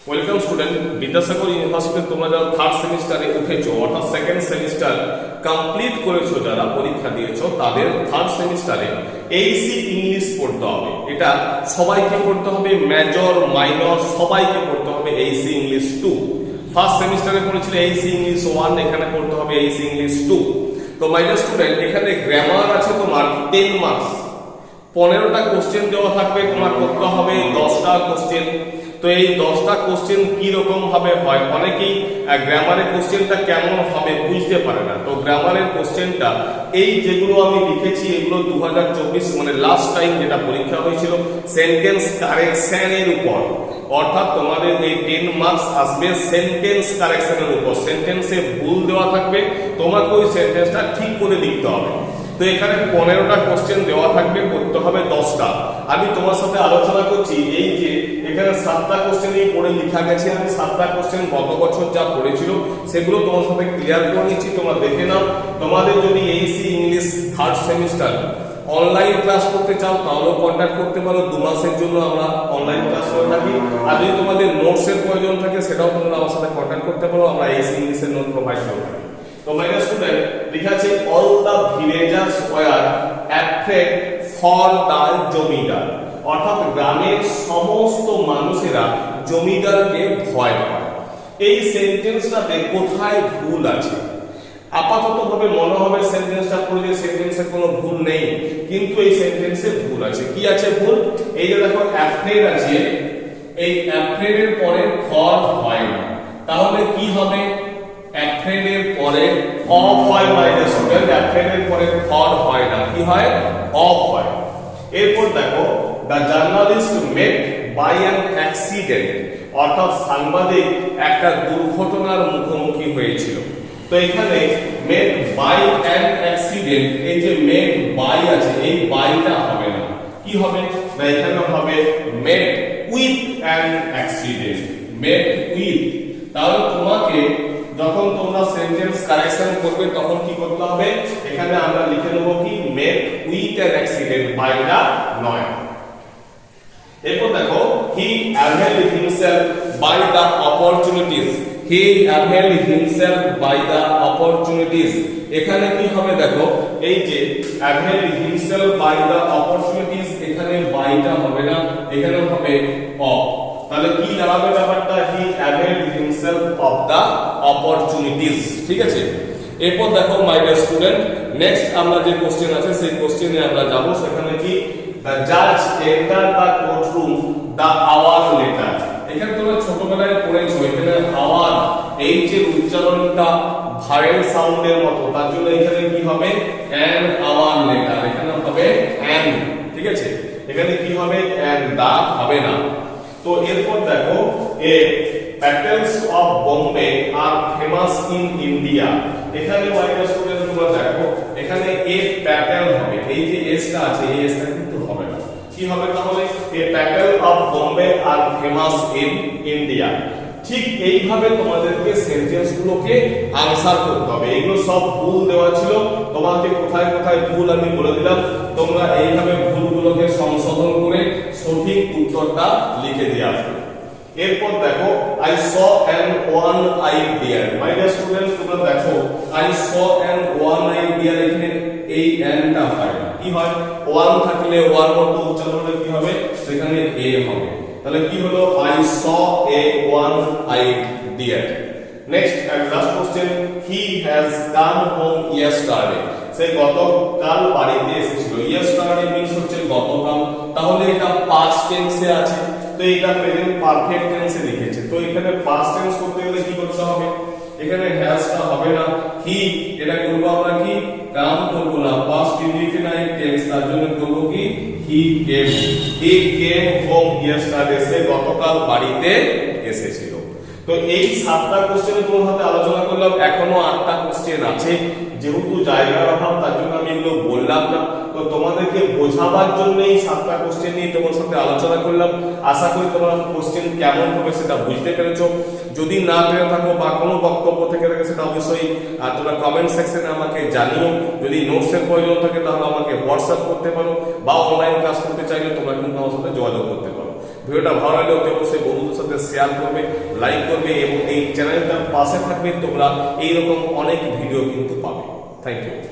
Welcome student, Vidyasagar university তোমরা যারা third সেমিস্টারে উঠেছো অর্থাৎ সেকেন্ড সেমিস্টার কমপ্লিট করেছো, যারা পরীক্ষা দিয়েছো তাদের থার্ড সেমিস্টারে এইসি ইংলিশ পড়তে হবে। এটা সবাইকে পড়তে হবে, মেজর মাইনর সবাইকে পড়তে হবে এইসি ইংলিশ 2। ফার্স্ট সেমিস্টারে পড়েছিল এইসি ইংলিশ 1, এখানে পড়তে হবে এইসি ইংলিশ 2। তো মাই ডিয়ার স্টুডেন্ট, এখানে গ্রামার আছে তোমার 10 মার্কস, 15টা কোশ্চেন দেওয়া থাকবে, তোমার করতে হবে 10টা কোশ্চেন। তো এই 10টা কোশ্চেন কি রকম ভাবে হয়, অনেকেই গ্রামারের কোশ্চেনটা কেমন হবে বুঝতে পারে না। তো গ্রামারের কোশ্চেনটা এই যেগুলো আমি লিখেছি এগুলো 2024 মানে লাস্ট টাইম যেটা পরীক্ষা হয়েছিল সেন্টেন্স কারেকশনের উপর, অর্থাৎ তোমাদের এই 10 মার্কস আসবে সেন্টেন্স কারেকশনের উপর। সেন্টেন্সে ভুল দেওয়া থাকবে, তোমাকে ওই সেন্টেন্সটা ঠিক করে লিখতে হবে। তো এখানে 15টা কোশ্চেন দেওয়া থাকবে, করতে হবে 10টা। আমি তোমার সাথে আলোচনা করছি এই যে এখানে 7টা কোশ্চেনই পড়ে লেখা গেছে, আমি 7টা কোশ্চেন গত বছর যা পড়েছিল সেগুলো তোমার সাথে ক্লিয়ার করে নিচ্ছি, তোমরা দেখে নাও। তোমাদের যদি AEC English third semester online class করতে চাও তাহলেও কন্ট্যাক্ট করতে পারো, 2 মাসের জন্য আমরা অনলাইন ক্লাস করে থাকি। আর যদি তোমাদের নোটসের প্রয়োজন থাকে সেটাও তোমরা আমার সাথে কন্ট্যাক্ট করতে পারো, আমরা এইসি ইংলিশের নোট প্রোভাইড করে থাকি। তো মাই ডিয়ার স্টুডেন্ট, লেখা আছে all the villagers were afraid for the zamindar, অর্থাৎ গ্রামের সমস্ত মানুষেরা জমিদারকে ভয় পায়। এই সেন্টেন্সটাতে কোথায় ভুল আছে? আপাতত ভাবে মনে হবে সেন্টেন্সটা পড়লে সেন্টেন্সে কোনো ভুল নেই, কিন্তু এই সেন্টেন্সে ভুল আছে। কি আছে ভুল? এই যে দেখো অ্যাফ্রেড আছে, এই অ্যাফ্রেডের পরে ফর হয় না, তাহলে কি হবে? অ্যাফ্রেডের পরে অফ হয়, মাইনাস স্টুডেন্ট অ্যাফ্রেডের পরে ফর হয় না, কি হয়? অফ হয়। এরপর দেখো the journalist met by an accident, অর্থাৎ সাংবাদিক একটা দুর্ঘটনার মুখোমুখি হয়েছিল। তো এখানে মেট বাই অ্যান অ্যাক্সিডেন্ট, এই যে মেট বাই আছে এই বাইটা হবে না, কি হবে? না এখানে হবে মেট with an accident, mate with. তাহলে তোমাকে যখন তোমরা সেন্টেন্স কারেকশন করবে তখন কি করতে হবে? এখানে আমরা লিখে নেব কি মেট উইথ অ্যান অ্যাক্সিডেন্ট, বাইটা নয়। এরপর দেখো হি availed himself by the opportunities, he availed himself by the opportunities, এখানে কি হবে? দেখো এই যে availed himself by the opportunities, এখানে বাইটা হবে না, এখানে হবে of। তাহলে কি দাঁড়াবে ব্যাপারটা? হি availed himself of the opportunities, ঠিক আছে। এরপর দেখো মাই ডিয়ার স্টুডেন্ট, নেক্সট আমরা যে কোশ্চেন আছে সেই কোশ্চেনে আমরা যাব। সেখানে কি the judge entered the courtroom the hour later, এখানে তোমরা ছোটবেলায় পড়েছো এখানে আওয়ার এই যে উচ্চারণটা ভায়েল সাউন্ডের মতো, তার জন্য এখানে কি হবে? an hour later, এখানে হবে an, ঠিক আছে। এখানে কি হবে? and the হবে না। তো এরপর দেখো এ battles of Bombay are famous in India, এখানে মাইনাস স্টুডেন্ট তোমরা দেখো এখানে এ ব্যাটেল হবে, এই যে এসটা আছে এই এসটা কিন্তু হবে না, কি হবে তাহলে? A battle of Bombay are famous in India. ঠিক এইভাবে তোমাদেরকে সেন্টেন্স গুলোকে আনসার করতে হবে। এগুলো সব ভুল দেওয়া ছিল, তোমাকে কোথায় কোথায় ভুল আমি বলে দিলাম, তোমরা এইভাবে ভুলগুলোকে সংশোধন করে সঠিক উত্তরটা লিখে দিয়ে আসবে। এরপর দেখো I saw an one eyed deer, my dear students তোমরা দেখো I saw an one eyed deer, এখানে এই অ্যানটা হয় না, কি হয়? ওয়ান থাকলে ওয়ান মতো উচ্চারণে কি হবে? সেখানে এ হবে। তাহলে কি হলো? I saw a one eyed deer. Next and last question, he has come home yesterday, সে গতকাল বাড়িতে এসেছিল। ইয়েস্টারডে মিন্স হচ্ছে গতকাল, তাহলে এটা পাস্ট টেন্সে আছে, তো এটা প্রেজেন্ট পারফেক্ট টেন্সে লিখেছে। তো এখানে পাস্ট টেন্স করতে গেলে কি করতে হবে? এখানে হ্যাজটা হবে না, হি এটা করব আমরা কি কাম করব না, পাস্ট ইনডিফিনাইট টেন্স, তার জন্য করব কি হি কেম হোম ইয়েস্টারডে, সে গতকাল বাড়িতে এসেছিল। তো এই 7টা কোশ্চেনে তোমার সাথে আলোচনা করলাম, এখনো 8টা কোশ্চেন আছে। যেহেতু জায়গার অভাব তার জন্য আমি এগুলো বললাম না, তো তোমাদেরকে বোঝাবার জন্য এই 7টা কোশ্চেন নিয়ে তোমার সাথে আলোচনা করলাম। আশা করি তোমরা কোশ্চেন কেমন হবে সেটা বুঝতে পেরেছো। যদি না পেরে থাকো বা কোনো বক্তব্য থেকে থাকে সেটা অবশ্যই তোমরা কমেন্ট সেকশনে আমাকে জানিও। যদি নোটসের প্রয়োজন থাকে তাহলে আমাকে হোয়াটসঅ্যাপ করতে পারো, বা অনলাইন ক্লাস করতে চাইলে তোমরা কিন্তু আমার সাথে যোগাযোগ করতে পারো। ভিডিওটা ভালো লাগলে অতি অবশ্যই বন্ধুদের সাথে শেয়ার করবে, লাইক করবে এবং এই চ্যানেলটার পাশে থাকবে। তোমরা এইরকম অনেক ভিডিও কিন্তু পাবে। Thank you.